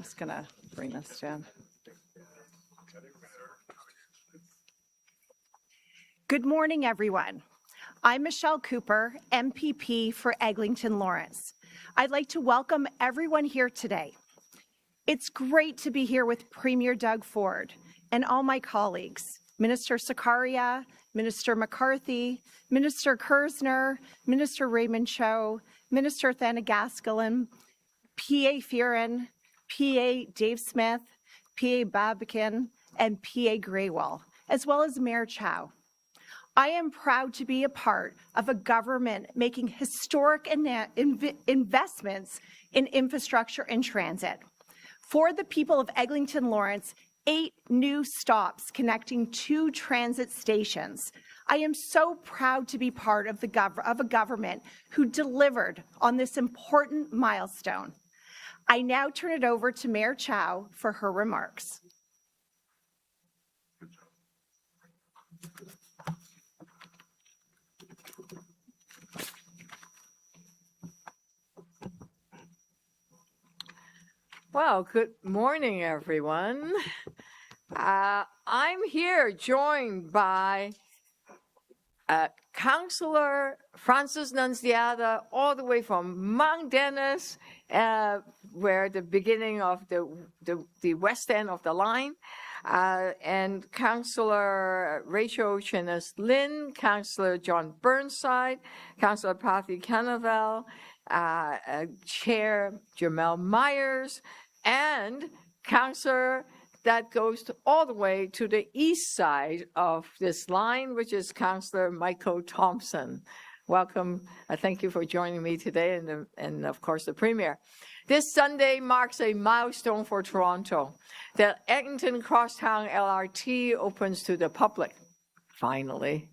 just going to bring this down. Good morning, everyone. I'm Michelle Cooper, MPP for Eglinton Lawrence. I'd like to welcome everyone here today. It's great to be here with Premier Doug Ford and all my colleagues, Minister Sarkaria, Minister McCarthy, Minister Kersner, Minister Raymond Chow, Minister Thanagaskelim, PA Fearon, PA Dave Smith, PA Babakin, and PA Graywell, as well as Mayor Chow. I am proud to be a part of a government making historic investments in infrastructure and transit. For the people of Eglinton Lawrence, 8 new stops connecting 2 transit stations. I am so proud to be part of a government who delivered on this important milestone. I now turn it over to Mayor Chow for her remarks. Well, good morning, everyone. I'm here joined by Councillor Francis Nunziata, all the way from Mount Dennis, where the beginning of the west end of the line, and Councillor Rachel Chenas-Lin, Councillor John Burnside, Councillor Patty Canavel, Chair Jamel Myers, and Councillor that goes all the way to the east side of this line, which is Councillor Michael Thompson. Welcome. Thank you for joining me today, and of course the Premier. This Sunday marks a milestone for Toronto. The Eglinton Crosstown LRT opens to the public, finally.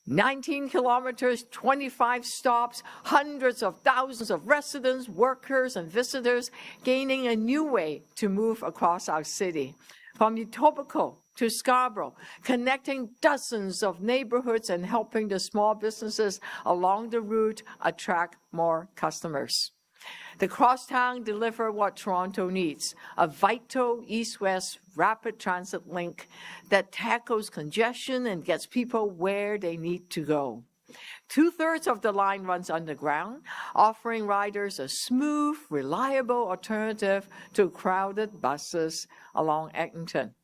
19 kilometers, 25 stops, hundreds of thousands of residents, workers, and visitors gaining a new way to move across our city. From Etobicoke to Scarborough, connecting dozens of neighborhoods and helping the small businesses along the route attract more customers. The Crosstown deliver what Toronto needs, a vital east-west rapid transit link that tackles congestion and gets people where they need to go. 2/3 of the line runs underground, offering riders a smooth, reliable alternative to crowded buses along Eglinton.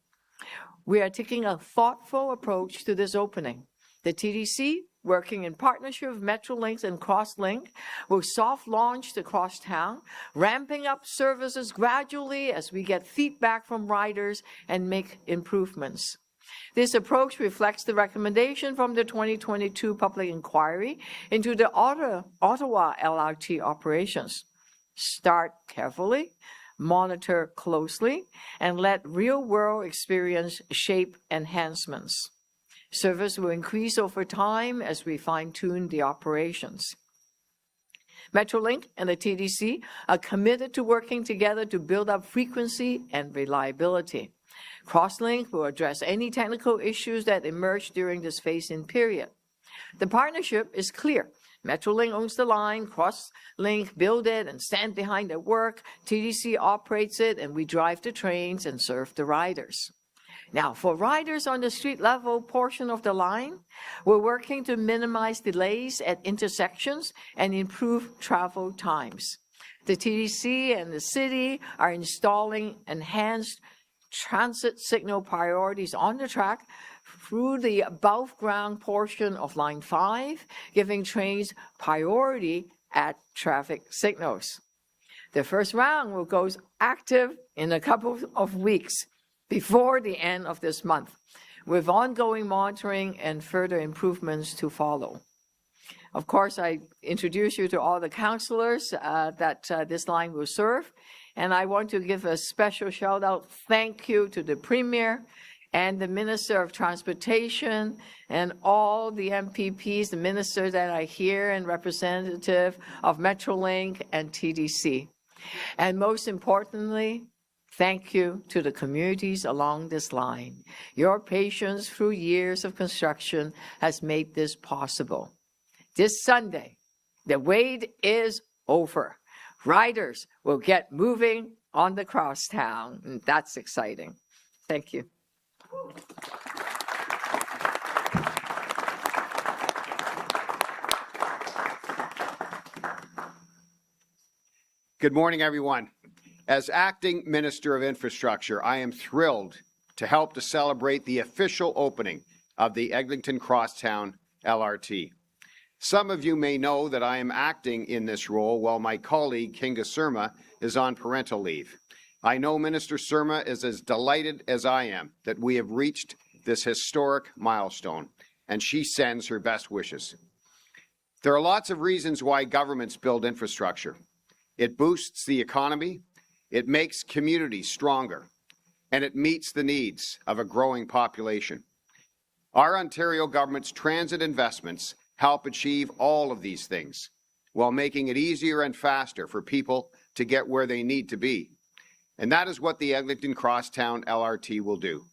We are taking a thoughtful approach to this opening. The TDC, working in partnership with Metrolinks and Crosslink, will soft launch the Crosstown, ramping up services gradually as we get feedback from riders and make improvements. This approach reflects the recommendation from the 2022 public inquiry into the Ottawa LRT operations. Start carefully, monitor closely, and let real-world experience shape enhancements. Service will increase over time as we fine-tune the operations. Metrolink and the TDC are committed to working together to build up frequency and reliability. Crosslink will address any technical issues that emerge during this phase-in period. The partnership is clear. Metrolink owns the line, Crosslink build it and stand behind their work, TDC operates it, and we drive the trains and serve the riders. Now, for riders on the street-level portion of the line, we're working to minimize delays at intersections and improve travel times. The TDC and the city are installing enhanced transit signal priorities on the track through the above-ground portion of Line 5, giving trains priority at traffic signals. The first round will go active in a couple of weeks, before the end of this month, with ongoing monitoring and further improvements to follow. Of course, I introduce you to all the councillors that this line will serve, and I want to give a special shout out, thank you to the Premier and the Minister of Transportation and all the MPPs, the ministers that are here and representative of Metrolink and TDC. And most importantly, thank you to the communities along this line. Your patience through years of construction has made this possible. This Sunday, the wait is over. Riders will get moving on the crosstown. And that's exciting. Thank you. Good morning, everyone. As Acting Minister of Infrastructure, I am thrilled to help to celebrate the official opening of the Eglinton Crosstown LRT. Some of you may know that I am acting in this role while my colleague, Kinga Surma, is on parental leave. I know Minister Surma is as delighted as I am that we have reached this historic milestone, and she sends her best wishes. There are lots of reasons why governments build infrastructure. It boosts the economy, it makes communities stronger, and it meets the needs of a growing population. Our Ontario government's transit investments help achieve all of these things while making it easier and faster for people to get where they need to be. And that is what the Eglinton Crosstown LRT will do.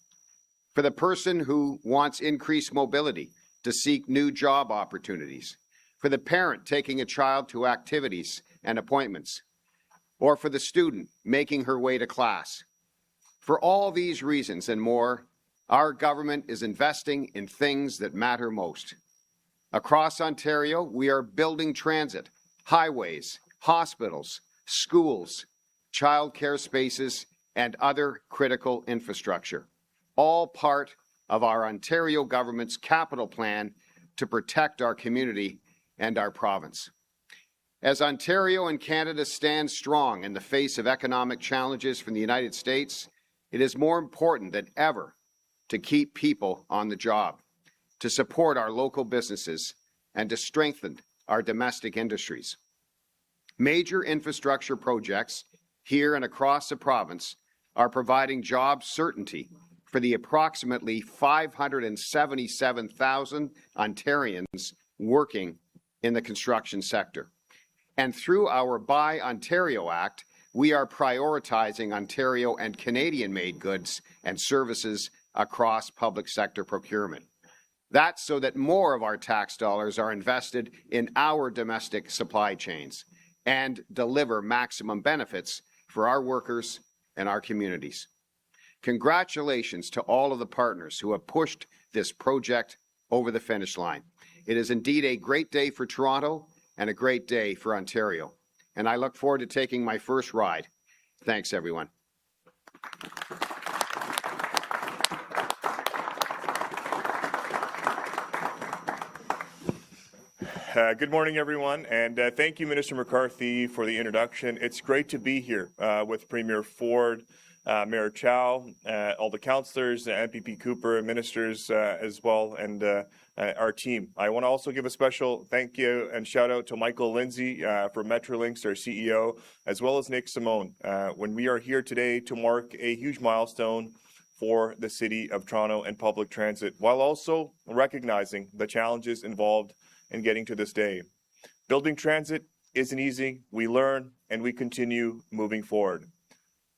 For the person who wants increased mobility to seek new job opportunities, for the parent taking a child to activities and appointments, or for the student making her way to class. For all these reasons and more, our government is investing in things that matter most. Across Ontario, we are building transit, highways, hospitals, schools, childcare spaces, and other critical infrastructure, all part of our Ontario government's capital plan to protect our community and our province. As Ontario and Canada stand strong in the face of economic challenges from the United States, it is more important than ever to keep people on the job, to support our local businesses, and to strengthen our domestic industries. Major infrastructure projects here and across the province are providing job certainty for the approximately 577,000 Ontarians working in the construction sector. And through our Buy Ontario Act, we are prioritizing Ontario and Canadian-made goods and services across public sector procurement. That's so that more of our tax dollars are invested in our domestic supply chains and deliver maximum benefits for our workers and our communities. Congratulations to all of the partners who have pushed this project over the finish line. It is indeed a great day for Toronto and a great day for Ontario. And I look forward to taking my first ride. Thanks, everyone. Good morning, everyone, and thank you, Minister McCarthy, for the introduction. It's great to be here with Premier Ford, Mayor Chow, all the councillors, MPP Cooper, ministers as well, and our team. I want to also give a special thank you and shout out to Michael Lindsay from Metrolinks, our CEO, as well as Nick Simone, when we are here today to mark a huge milestone for the City of Toronto and public transit, while also recognizing the challenges involved in getting to this day. Building transit isn't easy. We learn and we continue moving forward.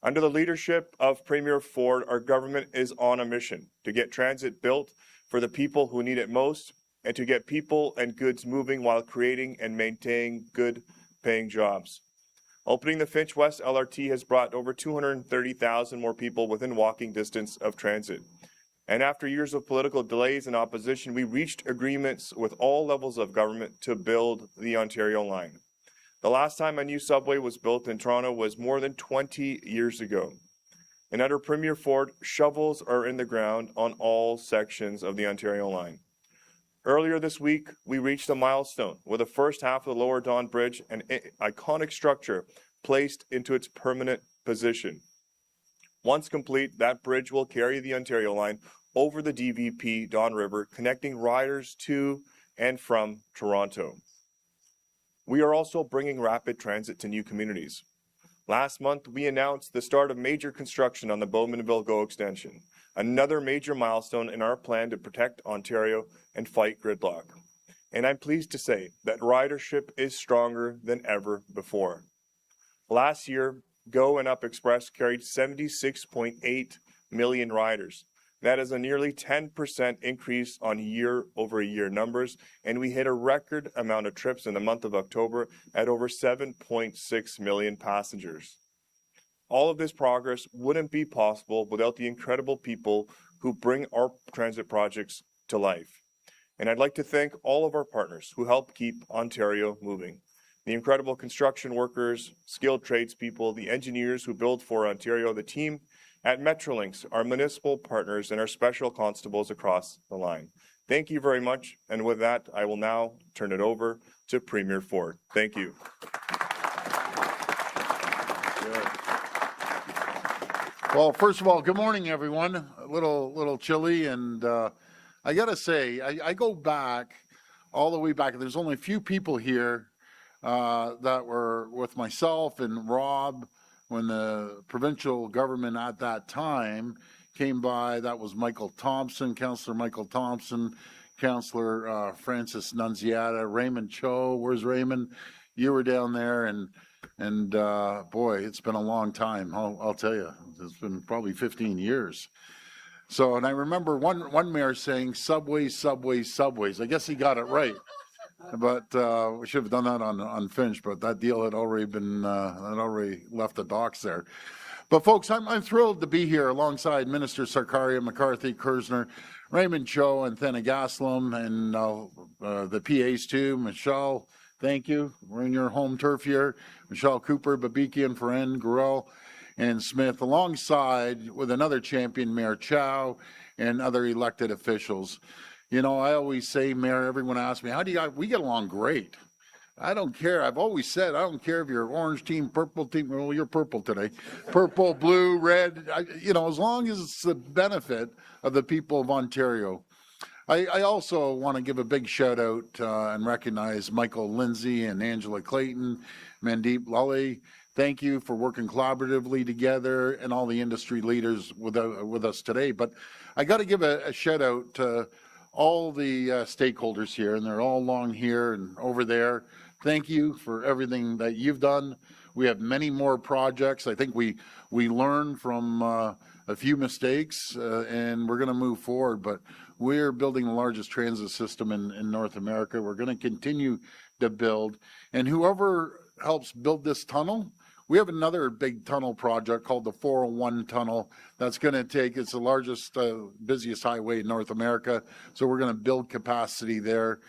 Under the leadership of Premier Ford, our government is on a mission to get transit built for the people who need it most and to get people and goods moving while creating and maintaining good paying jobs. Opening the Finch West LRT has brought over 230,000 more people within walking distance of transit. And after years of political delays and opposition, we reached agreements with all levels of government to build the Ontario line. The last time a new subway was built in Toronto was more than 20 years ago. And under Premier Ford, shovels are in the ground on all sections of the Ontario line. Earlier this week, we reached a milestone with the first half of the Lower Don Bridge, an iconic structure, placed into its permanent position. Once complete, that bridge will carry the Ontario line over the DVP Don River, connecting riders to and from Toronto. We are also bringing rapid transit to new communities. Last month, we announced the start of major construction on the Bowmanville GO extension, another major milestone in our plan to protect Ontario and fight gridlock. And I'm pleased to say that ridership is stronger than ever before. Last year, GO and Up Express carried 76.8 million riders. That is a nearly 10% increase on year-over-year numbers, and we hit a record amount of trips in the month of October at over 7.6 million passengers. All of this progress wouldn't be possible without the incredible people who bring our transit projects to life. And I'd like to thank all of our partners who help keep Ontario moving. The incredible construction workers, skilled tradespeople, the engineers who build for Ontario, the team at Metrolinks, our municipal partners, and our special constables across the line. Thank you very much. And with that, I will now turn it over to Premier Ford. Thank you. Well, first of all, good morning, everyone. A little chilly, and I got to say, I go back all the way back. There's only a few people here that were with myself and Rob when the provincial government at that time came by. That was Michael Thompson, Councillor Michael Thompson, Councillor Francis Nunziata, Raymond Cho. Where's Raymond? You were down there, and boy, it's been a long time. I'll tell you, it's been probably 15 years. So, and I remember one mayor saying subways, subways, subways. I guess he got it right. But we should have done that on Finch, but that deal had already been, had already left the docks there. But folks, I'm thrilled to be here alongside Minister Sarkaria, McCarthy, Kersner, Raymond Cho, and Thanagaslam, and the PAs too. Michelle, thank you. We're in your home turf here. Michelle Cooper, Babikian, Ferren, Gurel, and Smith, alongside with another champion, Mayor Chow, and other elected officials. You know, I always say, Mayor, everyone asks me, how do we get along great. I don't care. I've always said, I don't care if you're orange team, purple team. Well, you're purple today. Purple, blue, red, you know, as long as it's the benefit of the people of Ontario. I also want to give a big shout out and recognize Michael Lindsay and Angela Clayton, Mandeep Lally. Thank you for working collaboratively together, and all the industry leaders with us today. But I got to give a shout out to all the stakeholders here, and they're all along here and over there. Thank you for everything that you've done. We have many more projects. I think we learn from a few mistakes, and we're going to move forward. But we're building the largest transit system in North America. We're going to continue to build. And whoever helps build this tunnel, we have another big tunnel project called the 401 tunnel that's going to take, it's the largest, busiest highway in North America. So we're going to build capacity there.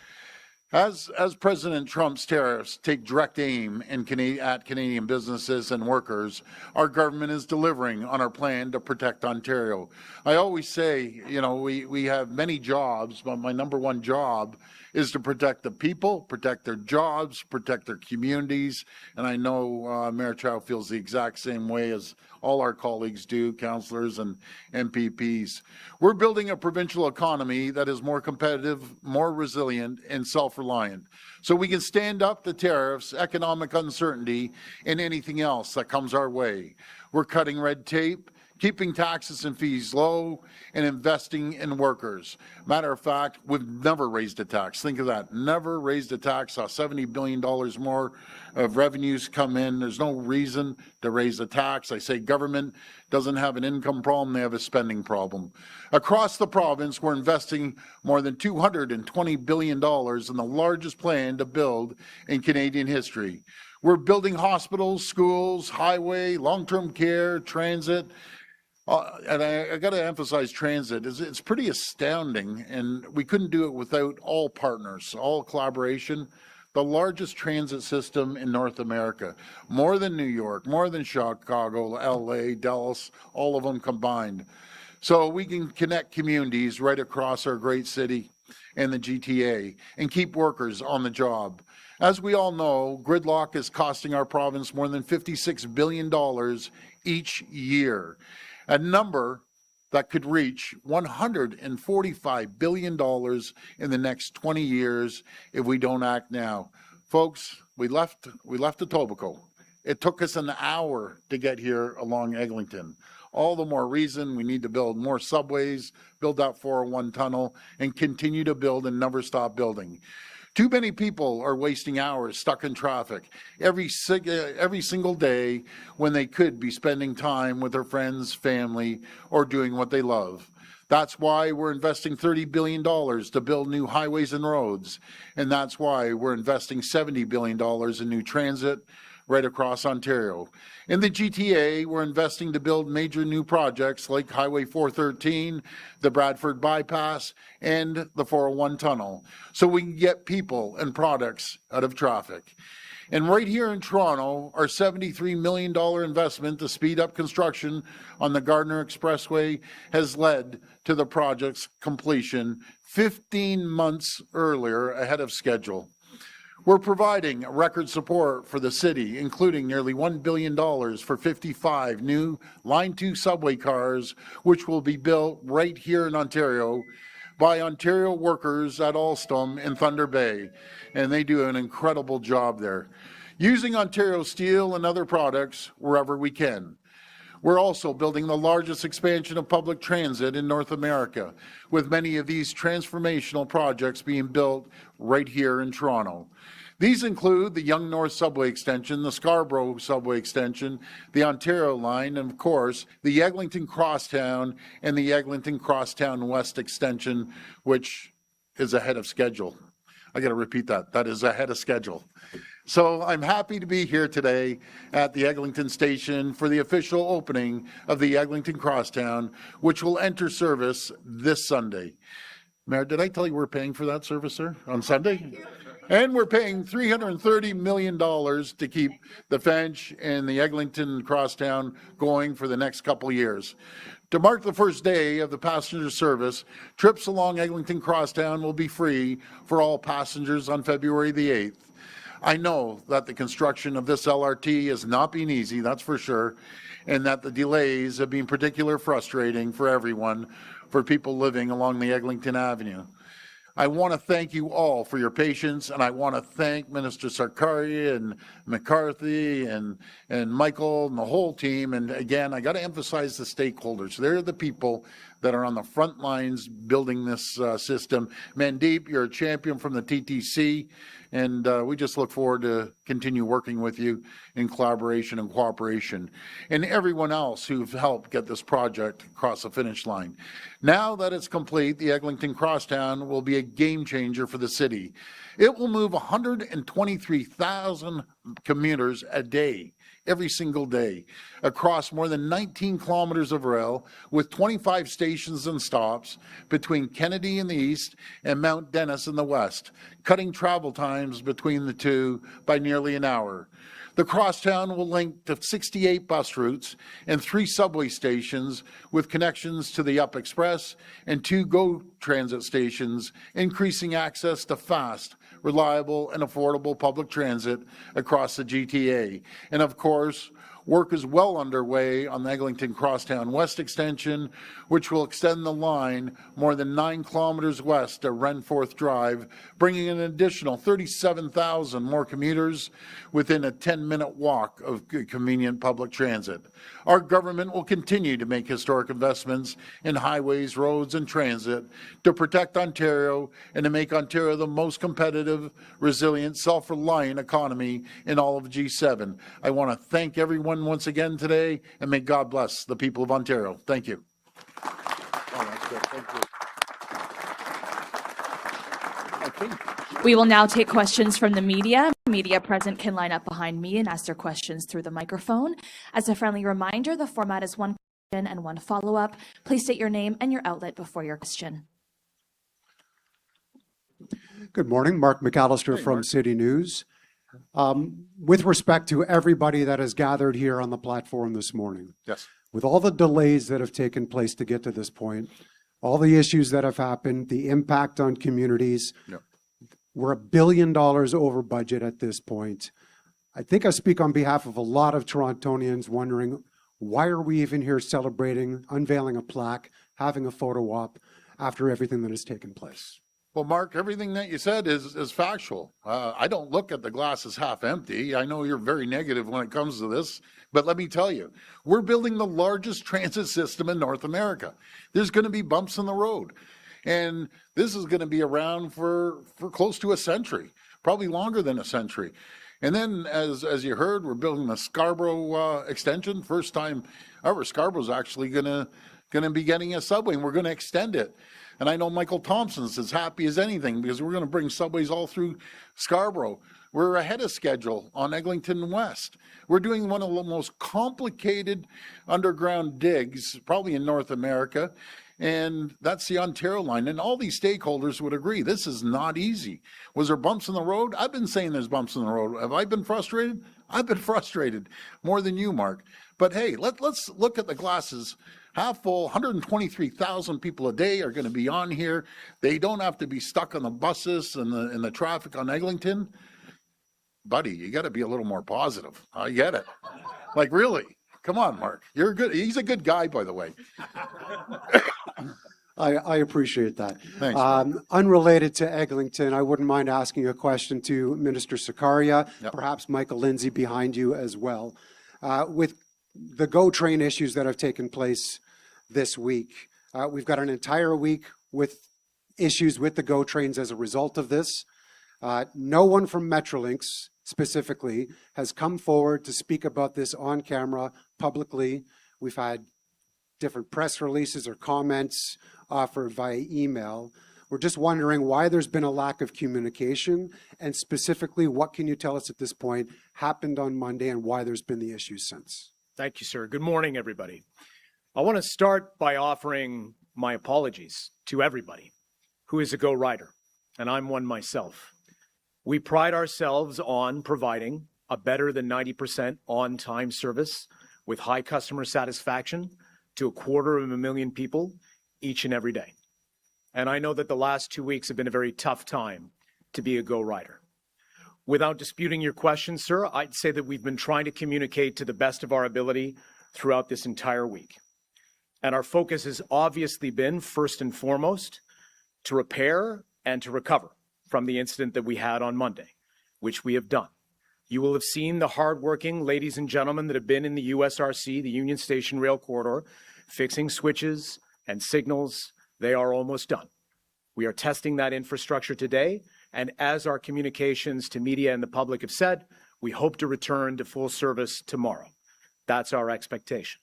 As President Trump's tariffs take direct aim at Canadian businesses and workers, our government is delivering on our plan to protect Ontario. I always say, you know, we have many jobs, but my number one job is to protect the people, protect their jobs, protect their communities. And I know Mayor Chow feels the exact same way as all our colleagues do, councillors and MPPs. We're building a provincial economy that is more competitive, more resilient, and self-reliant, so we can stand up to tariffs, economic uncertainty, and anything else that comes our way. We're cutting red tape, keeping taxes and fees low, and investing in workers. Matter of fact, we've never raised a tax. Think of that. Never raised a tax. Saw $70 billion more of revenues come in. There's no reason to raise a tax. I say government doesn't have an income problem. They have a spending problem. Across the province, we're investing more than $220 billion in the largest plan to build in Canadian history. We're building hospitals, schools, highway, long-term care, transit. And I got to emphasize transit. It's pretty astounding, and we couldn't do it without all partners, all collaboration. The largest transit system in North America, more than New York, more than Chicago, LA, Dallas, all of them combined. So we can connect communities right across our great city and the GTA and keep workers on the job. As we all know, gridlock is costing our province more than $56 billion each year. A number that could reach $145 billion in the next 20 years if we don't act now. Folks, we left Etobicoke. It took us an hour to get here along Eglinton. All the more reason we need to build more subways, build that 401 tunnel, and continue to build and never stop building. Too many people are wasting hours stuck in traffic every single day when they could be spending time with their friends, family, or doing what they love. That's why we're investing $30 billion to build new highways and roads. And that's why we're investing $70 billion in new transit. right across Ontario. In the GTA, we're investing to build major new projects like Highway 413, the Bradford Bypass, and the 401 Tunnel, so we can get people and products out of traffic. And right here in Toronto, our $73 million investment to speed up construction on the Gardiner Expressway has led to the project's completion 15 months earlier ahead of schedule. We're providing record support for the city, including nearly $1 billion for 55 new Line 2 subway cars, which will be built right here in Ontario by Ontario workers at Alstom in Thunder Bay, and they do an incredible job there, using Ontario steel and other products wherever we can. We're also building the largest expansion of public transit in North America, with many of these transformational projects being built right here in Toronto. These include the Yonge North Subway Extension, the Scarborough Subway Extension, the Ontario Line, and of course, the Eglinton Crosstown and the Eglinton Crosstown West Extension, which is ahead of schedule. I got to repeat that. That is ahead of schedule. So I'm happy to be here today at the Eglinton Station for the official opening of the Eglinton Crosstown, which will enter service this Sunday. Mayor, did I tell you we're paying for that service, sir, on Sunday? And we're paying $330 million to keep the Fench and the Eglinton Crosstown going for the next couple of years. To mark the first day of the passenger service, trips along Eglinton Crosstown will be free for all passengers on February the 8th. I know that the construction of this LRT has not been easy, that's for sure, and that the delays have been particularly frustrating for everyone, for people living along the Eglinton Avenue. I want to thank you all for your patience, and I want to thank Minister Sarkaria and McCarthy and Michael and the whole team. And again, I got to emphasize the stakeholders. They're the people that are on the front lines building this system. Mandeep, you're a champion from the TTC, and we just look forward to continue working with you in collaboration and cooperation, and everyone else who've helped get this project across the finish line. Now that it's complete, the Eglinton Crosstown will be a game changer for the city. It will move 123,000 commuters a day, every single day, across more than 19 kilometers of rail with 25 stations and stops between Kennedy in the east and Mount Dennis in the west, cutting travel times between the two by nearly an hour. The Crosstown will link to 68 bus routes and 3 subway stations with connections to the Up Express and 2 GO transit stations, increasing access to fast, reliable, and affordable public transit across the GTA. And of course, work is well underway on the Eglinton Crosstown West Extension, which will extend the line more than 9 kilometers west to Renforth Drive, bringing an additional 37,000 more commuters within a 10-minute walk of convenient public transit. Our government will continue to make historic investments in highways, roads, and transit to protect Ontario and to make Ontario the most competitive, resilient, self-reliant economy in all of G7. I want to thank everyone once again today, and may God bless the people of Ontario. Thank you. Oh, that's good. Thank you. We will now take questions from the media. Media present can line up behind me and ask their questions through the microphone. As a friendly reminder, the format is 1 question and 1 follow-up. Please state your name and your outlet before your question. Good morning, Mark McAllister from Mark. City News. With respect to everybody that has gathered here on the platform this morning, Yes. with all the delays that have taken place to get to this point, all the issues that have happened, the impact on communities, Yep. we're $1 billion over budget at this point. I think I speak on behalf of a lot of Torontonians wondering, why are we even here celebrating, unveiling a plaque, having a photo op after everything that has taken place? Well, Mark, everything that you said is factual. I don't look at the glass as half empty. I know you're very negative when it comes to this, but let me tell you, we're building the largest transit system in North America. There's going to be bumps in the road, and this is going to be around for close to a century, probably longer than a century. And then, as you heard, we're building the Scarborough extension. First time ever, Scarborough's actually going to be getting a subway, and we're going to extend it. And I know Michael Thompson's as happy as anything because we're going to bring subways all through Scarborough. We're ahead of schedule on Eglinton West. We're doing one of the most complicated underground digs, probably in North America, and that's the Ontario line. And all these stakeholders would agree, this is not easy. Was there bumps in the road? I've been saying there's bumps in the road. Have I been frustrated? I've been frustrated more than you, Mark. But hey, let's look at the glasses half full. 123,000 people a day are going to be on here. They don't have to be stuck on the buses and the traffic on Eglinton. Buddy, you got to be a little more positive. I get it. Like, really? Come on, Mark. You're good. He's a good guy, by the way. I appreciate that. Thanks. Unrelated to Eglinton, I wouldn't mind asking a question to Minister Sarkaria, Yep. perhaps Michael Lindsay behind you as well. With the GO train issues that have taken place this week, we've got an entire week with issues with the GO trains as a result of this. No one from Metrolinks specifically has come forward to speak about this on camera publicly. We've had different press releases or comments offered via email. We're just wondering why there's been a lack of communication, and specifically, what can you tell us at this point happened on Monday and why there's been the issues since? Thank you, sir. Good morning, everybody. I want to start by offering my apologies to everybody who is a GO rider, and I'm one myself. We pride ourselves on providing a better than 90% on-time service with high customer satisfaction to 250,000 people each and every day. And I know that the last 2 weeks have been a very tough time to be a GO rider. Without disputing your question, sir, I'd say that we've been trying to communicate to the best of our ability throughout this entire week. And our focus has obviously been, first and foremost, to repair and to recover from the incident that we had on Monday, which we have done. You will have seen the hardworking ladies and gentlemen that have been in the USRC, the Union Station Rail Corridor, fixing switches and signals. They are almost done. We are testing that infrastructure today, and as our communications to media and the public have said, we hope to return to full service tomorrow. That's our expectation.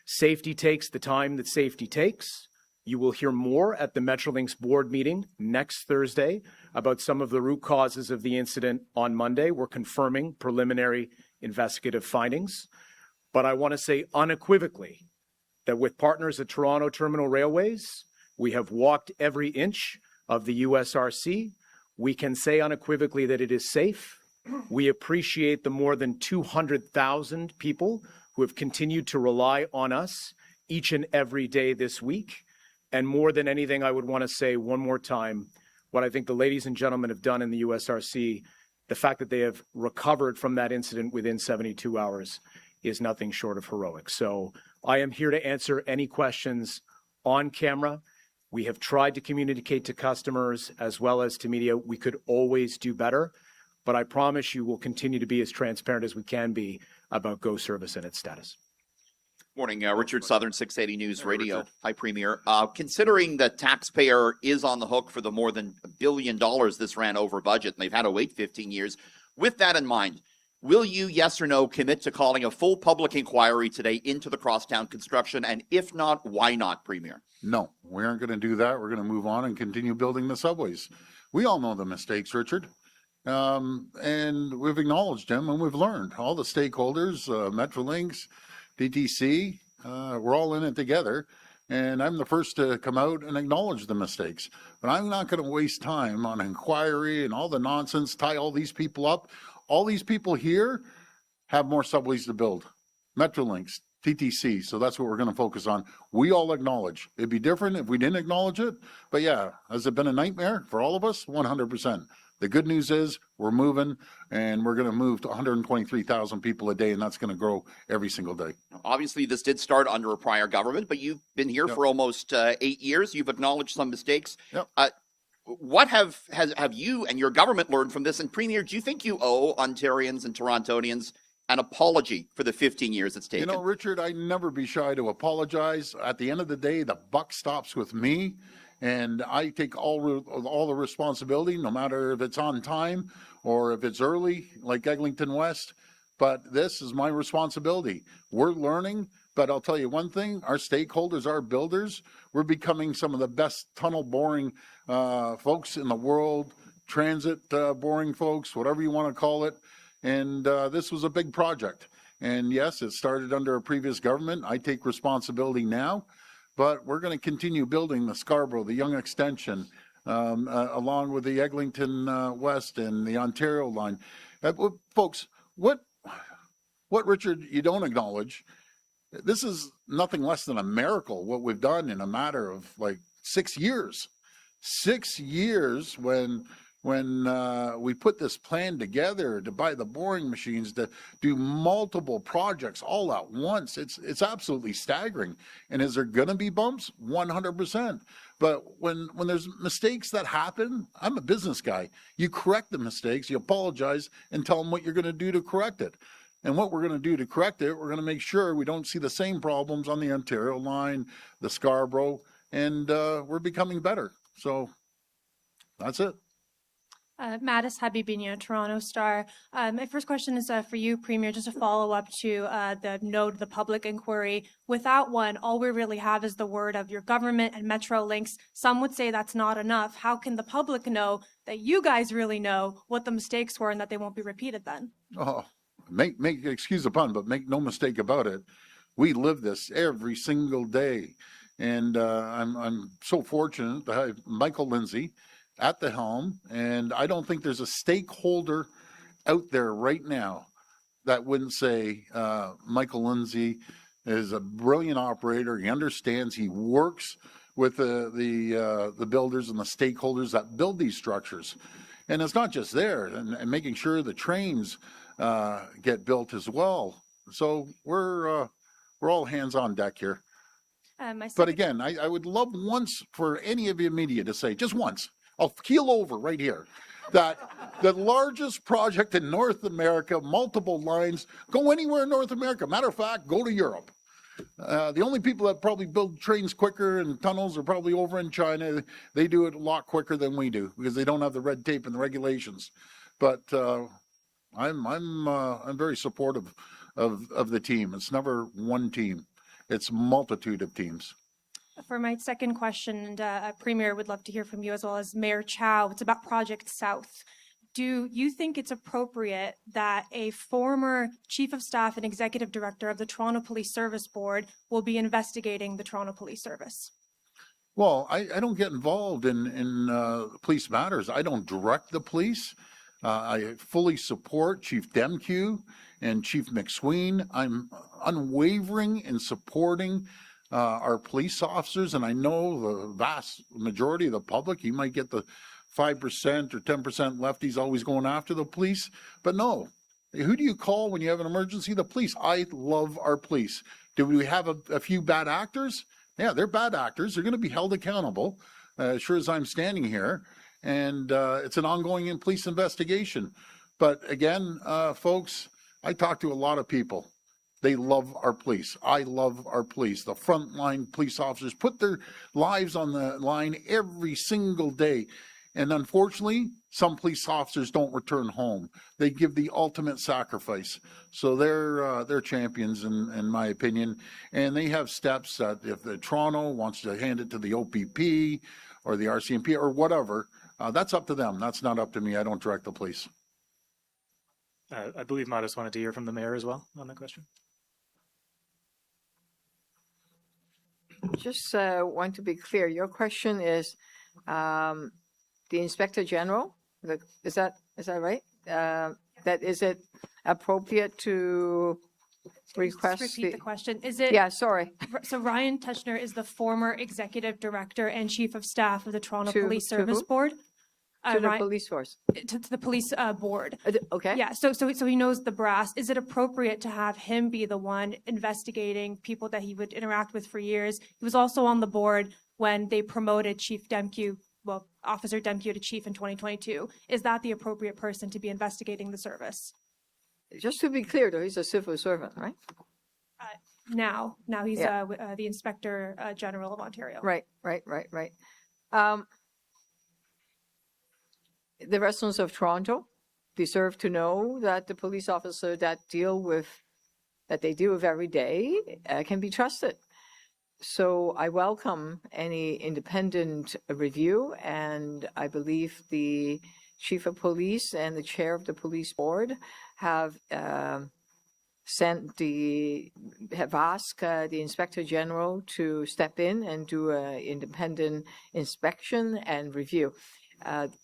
Safety takes the time that safety takes. You will hear more at the Metrolinks board meeting next Thursday about some of the root causes of the incident on Monday. We're confirming preliminary investigative findings. But I want to say unequivocally that with partners at Toronto Terminal Railways, we have walked every inch of the USRC. We can say unequivocally that it is safe. We appreciate the more than 200,000 people who have continued to rely on us each and every day this week. And more than anything, I would want to say one more time, what I think the ladies and gentlemen have done in the USRC, the fact that they have recovered from that incident within 72 hours is nothing short of heroic. So I am here to answer any questions on camera. We have tried to communicate to customers as well as to media. We could always do better, but I promise you we'll continue to be as transparent as we can be about GO service and its status. Morning, Richard Southern, 680 News Radio. Richard. Hi, Premier. Considering the taxpayer is on the hook for the more than $1 billion this ran over budget, and they've had to wait 15 years, with that in mind, will you, yes or no, commit to calling a full public inquiry today into the crosstown construction? And if not, why not, Premier? No, we aren't going to do that. We're going to move on and continue building the subways. We all know the mistakes, Richard. And we've acknowledged them and we've learned. All the stakeholders, Metrolinks, DTC, we're all in it together. And I'm the first to come out and acknowledge the mistakes. But I'm not going to waste time on inquiry and all the nonsense, tie all these people up. All these people here have more subways to build. Metrolinks, TTC, so that's what we're going to focus on. We all acknowledge. It'd be different if we didn't acknowledge it. But yeah, has it been a nightmare for all of us? 100%. The good news is we're moving, and we're going to move to 123,000 people a day, and that's going to grow every single day. Obviously, this did start under a prior government, but you've been here for almost 8 years. You've acknowledged some mistakes. Yep. What have you and your government learned from this? And Premier, do you think you owe Ontarians and Torontonians an apology for the 15 years it's taken? You know, Richard, I'd never be shy to apologize. At the end of the day, the buck stops with me. And I take all the responsibility, no matter if it's on time or if it's early, like Eglinton West. But this is my responsibility. We're learning, but I'll tell you one thing, our stakeholders, our builders, we're becoming some of the best tunnel boring folks in the world, transit boring folks, whatever you want to call it. And this was a big project. And yes, it started under a previous government. I take responsibility now, but we're going to continue building the Scarborough, the Yonge Extension, along with the Eglinton West and the Ontario line. Folks, what Richard, you don't acknowledge, this is nothing less than a miracle, what we've done in a matter of like 6 years. 6 years when we put this plan together to buy the boring machines, to do multiple projects all at once. It's absolutely staggering. And is there going to be bumps? 100%. But when there's mistakes that happen, I'm a business guy. You correct the mistakes, you apologize, and tell them what you're going to do to correct it. And what we're going to do to correct it, we're going to make sure we don't see the same problems on the Ontario line, the Scarborough, and we're becoming better. So that's it. Mattis Habibinho, Toronto Star. My first question is for you, Premier, just a follow-up to the public inquiry. Without one, all we really have is the word of your government and Metrolinks. Some would say that's not enough. How can the public know that you guys really know what the mistakes were and that they won't be repeated then? Oh, excuse the pun, but make no mistake about it. We live this every single day. And I'm so fortunate to have Michael Lindsay at the helm, and I don't think there's a stakeholder out there right now that wouldn't say Michael Lindsay is a brilliant operator. He understands. He works with the builders and the stakeholders that build these structures, and it's not just there, and making sure the trains get built as well. So we're all hands on deck here. But again, I would love once for any of you media to say, just once, I'll keel over right here, that the largest project in North America, multiple lines, go anywhere in North America. Matter of fact, go to Europe. The only people that probably build trains quicker and tunnels are probably over in China. They do it a lot quicker than we do because they don't have the red tape and the regulations. But I'm very supportive of the team. It's never one team. It's a multitude of teams. For my second question, and Premier, would love to hear from you as well as Mayor Chow. It's about Project South. Do you think it's appropriate that a former Chief of Staff and Executive Director of the Toronto Police Service Board will be investigating the Toronto Police Service? Well, I don't get involved in police matters. I don't direct the police. I fully support Chief Demkew and Chief McSween. I'm unwavering in supporting our police officers, and I know the vast majority of the public, you might get the 5% or 10% lefties always going after the police, but no. Who do you call when you have an emergency? The police. I love our police. Do we have a few bad actors? Yeah, they're bad actors. They're going to be held accountable, sure as I'm standing here, and it's an ongoing police investigation. But again, folks, I talk to a lot of people. They love our police. I love our police. The frontline police officers put their lives on the line every single day. And unfortunately, some police officers don't return home. They give the ultimate sacrifice. So they're champions, in my opinion. And they have steps that if the Toronto wants to hand it to the OPP or the RCMP or whatever, that's up to them. That's not up to me. I don't direct the police. I believe Mattis wanted to hear from the mayor as well on that question. Just want to be clear. Your question is the Inspector General. Is that right? That is it appropriate to request? Just repeat the question. Is it? Yeah, sorry. So Ryan Teshner is the former Executive Director and Chief of Staff of the Toronto Police Service who? Board. To the police force. To the police board. Okay. Yeah, so he knows the brass. Is it appropriate to have him be the one investigating people that he would interact with for years? He was also on the board when they promoted Chief Demkew, Officer Demkew to chief in 2022. Is that the appropriate person to be investigating the service? Just to be clear, though, he's a civil servant, right? Now he's the Inspector General of Ontario. Right. The residents of Toronto deserve to know that the police officer that they deal with every day can be trusted. So I welcome any independent review, and I believe the chief of police and the chair of the police board have asked the inspector general to step in and do an independent inspection and review.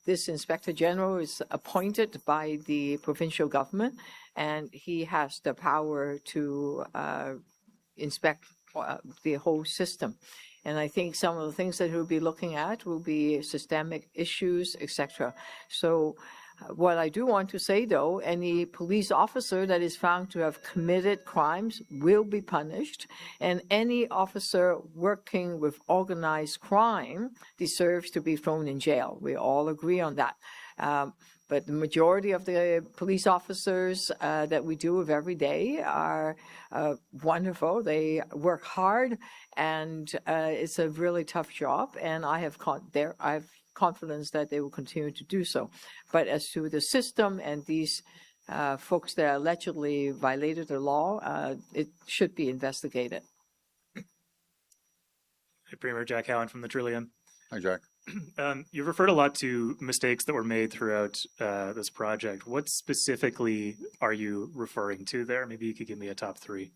This inspector general is appointed by the provincial government, and he has the power to inspect the whole system. And I think some of the things that he'll be looking at will be systemic issues, etc. So what I do want to say, though, any police officer that is found to have committed crimes will be punished, and any officer working with organized crime deserves to be thrown in jail. We all agree on that. But the majority of the police officers that we deal with every day are wonderful. They work hard, and it's a really tough job. And I have confidence that they will continue to do so. But as to the system and these folks that allegedly violated the law, it should be investigated. Hey, Premier Jack Howan from the Trillium. Hi, Jack. You've referred a lot to mistakes that were made throughout this project. What specifically are you referring to there? Maybe you could give me a top three.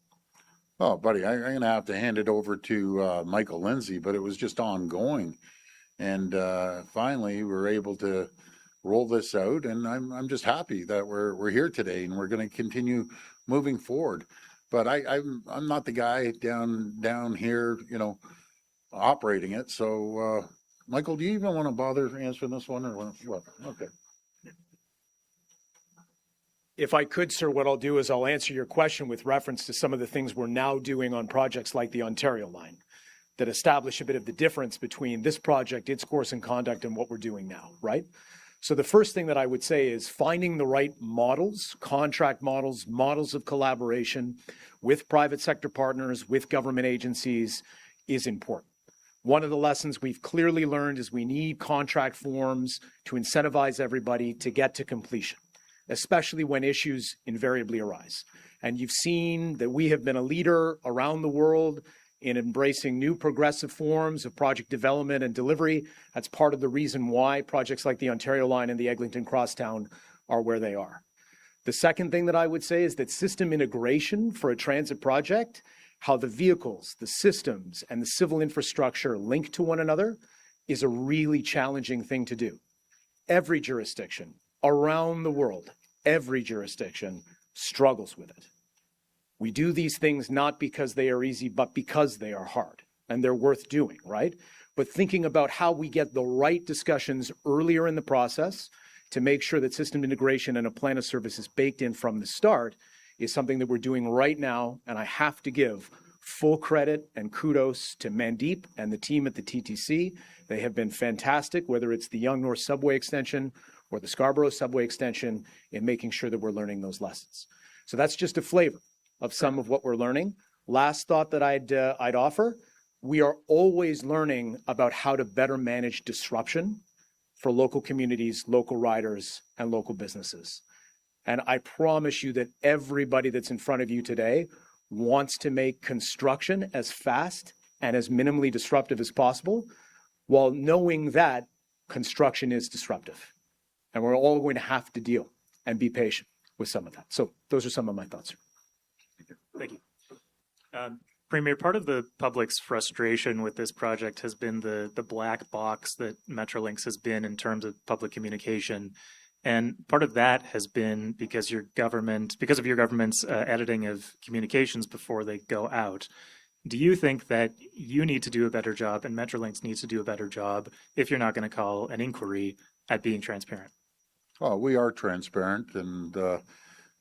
Oh, buddy, I'm going to have to hand it over to Michael Lindsay, but it was just ongoing. And finally, we were able to roll this out, and I'm just happy that we're here today, and we're going to continue moving forward. But I'm not the guy down here, operating it. So, Michael, do you even want to bother answering this one, or what? Okay. If I could, sir, what I'll do is I'll answer your question with reference to some of the things we're now doing on projects like the Ontario line that establish a bit of the difference between this project, its course and conduct, and what we're doing now, right? So the first thing that I would say is finding the right models, contract models, models of collaboration with private sector partners, with government agencies is important. One of the lessons we've clearly learned is we need contract forms to incentivize everybody to get to completion, especially when issues invariably arise. And you've seen that we have been a leader around the world in embracing new progressive forms of project development and delivery. That's part of the reason why projects like the Ontario line and the Eglinton Crosstown are where they are. The second thing that I would say is that system integration for a transit project, how the vehicles, the systems, and the civil infrastructure link to one another is a really challenging thing to do. Every jurisdiction around the world, every jurisdiction struggles with it. We do these things not because they are easy, but because they are hard and they're worth doing, right? But thinking about how we get the right discussions earlier in the process to make sure that system integration and a plan of service is baked in from the start is something that we're doing right now. And I have to give full credit and kudos to Mandeep and the team at the TTC. They have been fantastic, whether it's the Yonge North Subway extension or the Scarborough Subway extension, in making sure that we're learning those lessons. So that's just a flavor of some of what we're learning. Last thought that I'd offer, we are always learning about how to better manage disruption for local communities, local riders, and local businesses. And I promise you that everybody that's in front of you today wants to make construction as fast and as minimally disruptive as possible, while knowing that construction is disruptive. And we're all going to have to deal and be patient with some of that. So those are some of my thoughts. Thank you. Premier, part of the public's frustration with this project has been the black box that Metrolinks has been in terms of public communication. And part of that has been because of your government's editing of communications before they go out. Do you think that you need to do a better job and Metrolinks needs to do a better job if you're not going to call an inquiry at being transparent? Well, we are transparent, and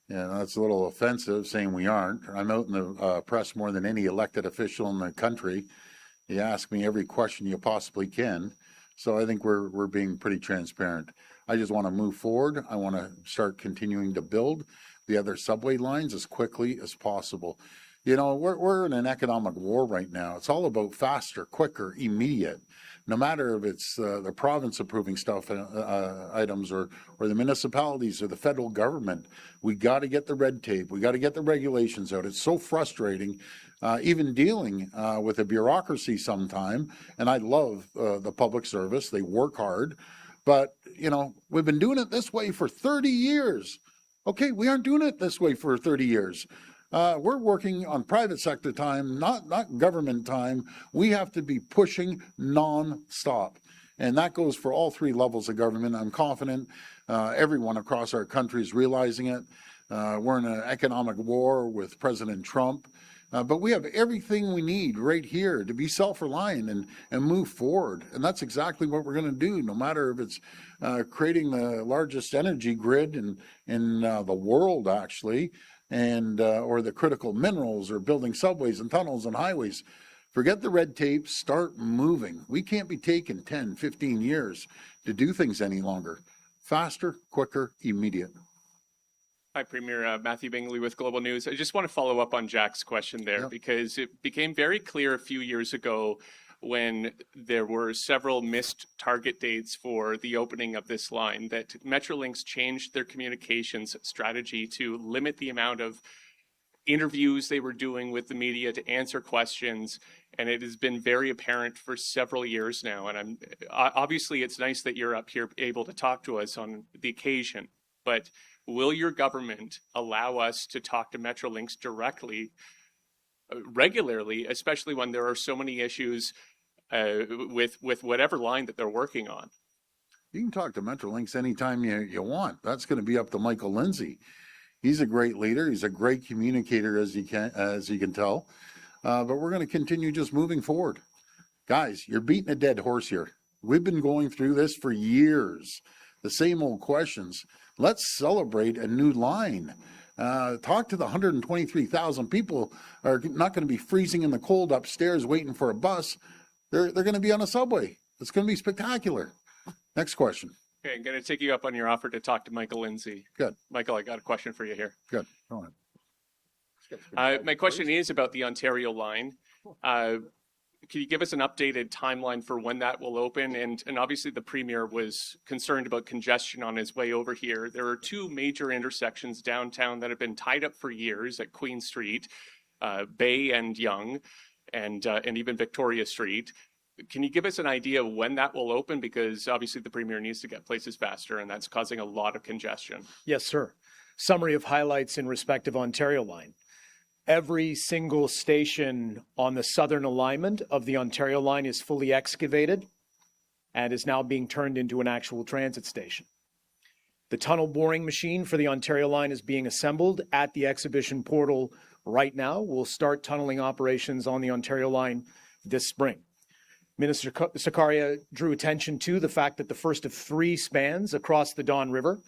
that's a little offensive saying we aren't. I'm out in the press more than any elected official in the country. You ask me every question you possibly can. So I think we're being pretty transparent. I just want to move forward. I want to start continuing to build the other subway lines as quickly as possible. We're in an economic war right now. It's all about faster, quicker, immediate. No matter if it's the province approving stuff, items, or the municipalities or the federal government, we got to get the red tape. We got to get the regulations out. It's so frustrating, even dealing with a bureaucracy sometime. And I love the public service. They work hard. But, you know, we've been doing it this way for 30 years. Okay, we aren't doing it this way for 30 years. We're working on private sector time, not government time. We have to be pushing non-stop. And that goes for all three levels of government. I'm confident everyone across our country is realizing it. We're in an economic war with President Trump. But we have everything we need right here to be self-reliant and move forward. And that's exactly what we're going to do, no matter if it's creating the largest energy grid in the world, actually, and or the critical minerals, or building subways and tunnels and highways. Forget the red tape, start moving. We can't be taking 10, 15 years to do things any longer. Faster, quicker, immediate. Hi, Premier. Matthew Bingley with Global News. I just want to follow up on Jack's question there, because it became very clear a few years ago when there were several missed target dates for the opening of this line that Metrolinks changed their communications strategy to limit the amount of interviews they were doing with the media to answer questions, and it has been very apparent for several years now. And obviously it's nice that you're up here able to talk to us on the occasion, but will your government allow us to talk to Metrolinks directly, regularly, especially when there are so many issues with whatever line that they're working on? You can talk to Metrolinks anytime you want. That's going to be up to Michael Lindsay. He's a great leader. He's a great communicator, as you can tell. But we're going to continue just moving forward. Guys, you're beating a dead horse here. We've been going through this for years. The same old questions. Let's celebrate a new line. Talk to the 123,000 people who are not going to be freezing in the cold upstairs waiting for a bus. They're going to be on a subway. It's going to be spectacular. Next question. Okay, I'm going to take you up on your offer to talk to Michael Lindsay. Good. Michael, I got a question for you here. Good. Go ahead. My question is about the Ontario line. Can you give us an updated timeline for when that will open? And obviously the Premier was concerned about congestion on his way over here. There are two major intersections downtown that have been tied up for years at Queen Street, Bay and Yonge, and even Victoria Street. Can you give us an idea of when that will open? Because obviously the Premier needs to get places faster, and that's causing a lot of congestion. Yes, sir. Summary of highlights in respect of Ontario line. Every single station on the southern alignment of the Ontario line is fully excavated and is now being turned into an actual transit station. The tunnel boring machine for the Ontario line is being assembled at the exhibition portal right now. We'll start tunneling operations on the Ontario line this spring. Minister Sarkaria drew attention to the fact that the first of 3 spans across the Don River,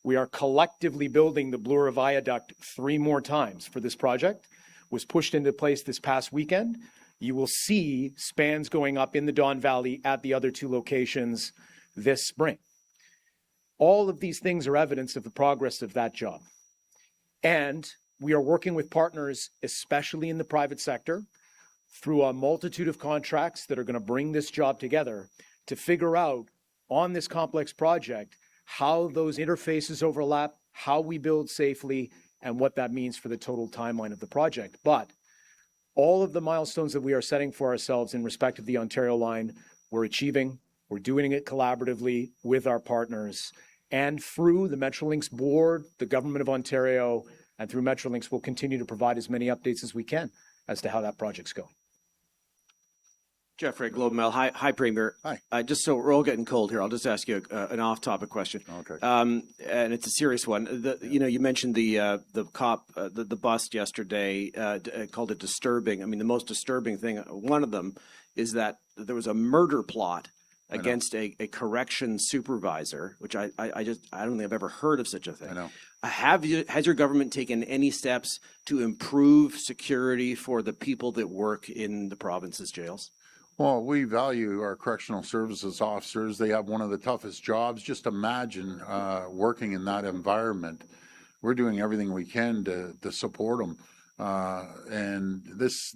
we are collectively building the Bloor Viaduct 3 more times for this project, was pushed into place this past weekend. You will see spans going up in the Don Valley at the other 2 locations this spring. All of these things are evidence of the progress of that job. And we are working with partners, especially in the private sector, through a multitude of contracts that are going to bring this job together to figure out on this complex project how those interfaces overlap, how we build safely, and what that means for the total timeline of the project. But all of the milestones that we are setting for ourselves in respect of the Ontario line, we're achieving. We're doing it collaboratively with our partners. And through the Metrolinks board, the Government of Ontario, and through Metrolinks, we'll continue to provide as many updates as we can as to how that project's going. Jeffrey, Globe Mail. Hi, Premier. Hi. Just so we're all getting cold here, I'll just ask you an off-topic question. Okay. And it's a serious one. You mentioned the cop, the bust yesterday, called it disturbing. I mean, the most disturbing thing, one of them, is that there was a murder plot against a correction supervisor, which I don't think I've ever heard of such a thing. I know. Has your government taken any steps to improve security for the people that work in the province's jails? Well, we value our correctional services officers. They have one of the toughest jobs. Just imagine working in that environment. We're doing everything we can to support them. And this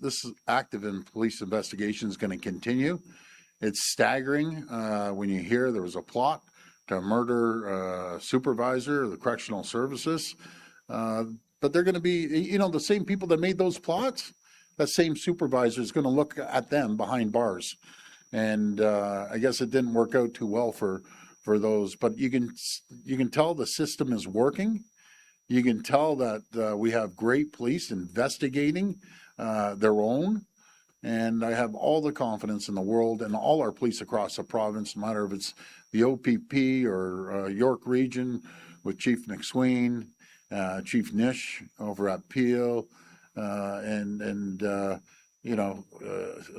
active in police investigation is going to continue. It's staggering when you hear there was a plot to murder a supervisor of the correctional services. But they're going to be, the same people that made those plots. That same supervisor is going to look at them behind bars. And I guess it didn't work out too well for for those. But you can tell the system is working. You can tell that we have great police investigating their own. And I have all the confidence in the world and all our police across the province, no matter if it's the OPP or York Region with Chief McSween, Chief Nish over at Peel,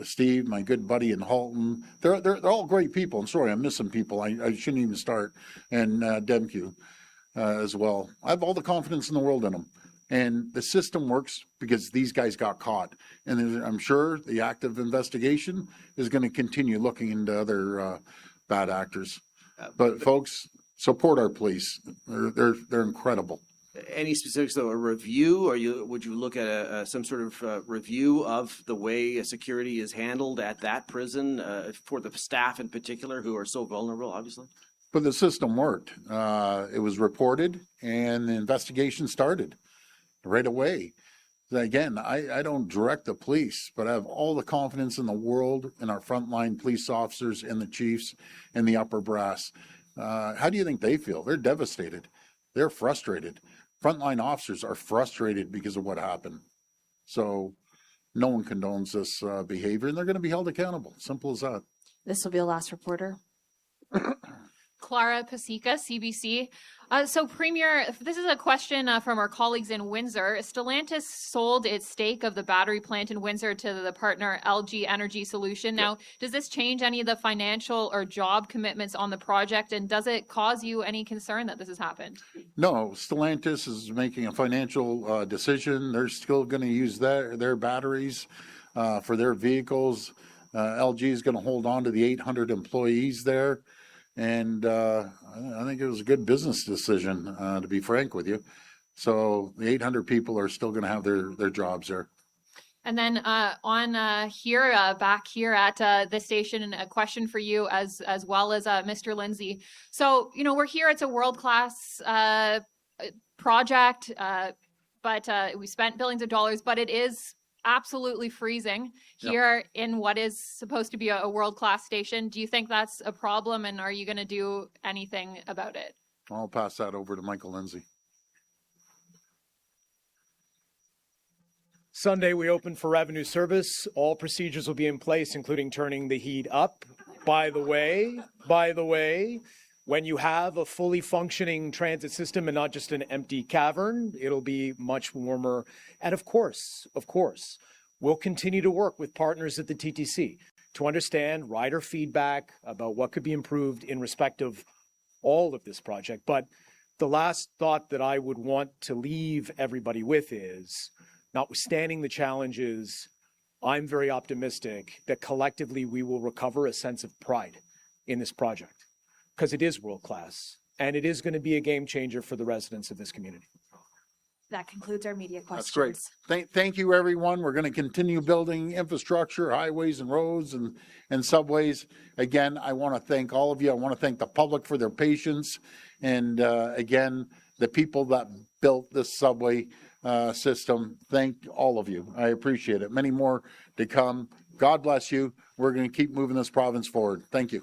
Steve, my good buddy in Halton. They're all great people. I'm sorry, I'm missing people. I shouldn't even start. And Demke as well. I have all the confidence in the world in them. And the system works because these guys got caught. And I'm sure the active investigation is going to continue looking into other bad actors. But folks, support our police. They're incredible. Any specifics, though, a review, or would you look at some sort of review of the way security is handled at that prison for the staff in particular who are so vulnerable, obviously? But the system worked. It was reported and the investigation started right away. Again, I don't direct the police, but I have all the confidence in the world in our frontline police officers and the chiefs and the upper brass. How do you think they feel? They're devastated. They're frustrated. Frontline officers are frustrated because of what happened. So no one condones this behavior, and they're going to be held accountable. Simple as that. This will be the last reporter. Clara Pasica, CBC. So, Premier, this is a question from our colleagues in Windsor. Stellantis sold its stake of the battery plant in Windsor to the partner LG Energy Solution. Now, does this change any of the financial or job commitments on the project, and does it cause you any concern that this has happened? No, Stellantis is making a financial decision. They're still going to use their batteries for their vehicles. LG is going to hold on to the 800 employees there. And I think it was a good business decision, to be frank with you. So the 800 people are still going to have their jobs there. And then back here at the station, and a question for you as well as Mr. Lindsay. So, we're here. It's a world-class project, but we spent billions of dollars, but it is absolutely freezing here in what is supposed to be a world-class station. Do you think that's a problem, and are you going to do anything about it? I'll pass that over to Michael Lindsay. Sunday, we open for revenue service. All procedures will be in place, including turning the heat up. By the way, when you have a fully functioning transit system and not just an empty cavern, it'll be much warmer. And of course, we'll continue to work with partners at the TTC to understand rider feedback about what could be improved in respect of all of this project. But the last thought that I would want to leave everybody with is, notwithstanding the challenges, I'm very optimistic that collectively we will recover a sense of pride in this project, because it is world-class, and it is going to be a game changer for the residents of this community. That concludes our media questions. That's great. Thank you, everyone. We're going to continue building infrastructure, highways and roads and subways. Again, I want to thank all of you. I want to thank the public for their patience. And again, the people that built this subway system, thank all of you. I appreciate it. Many more to come. God bless you. We're going to keep moving this province forward. Thank you.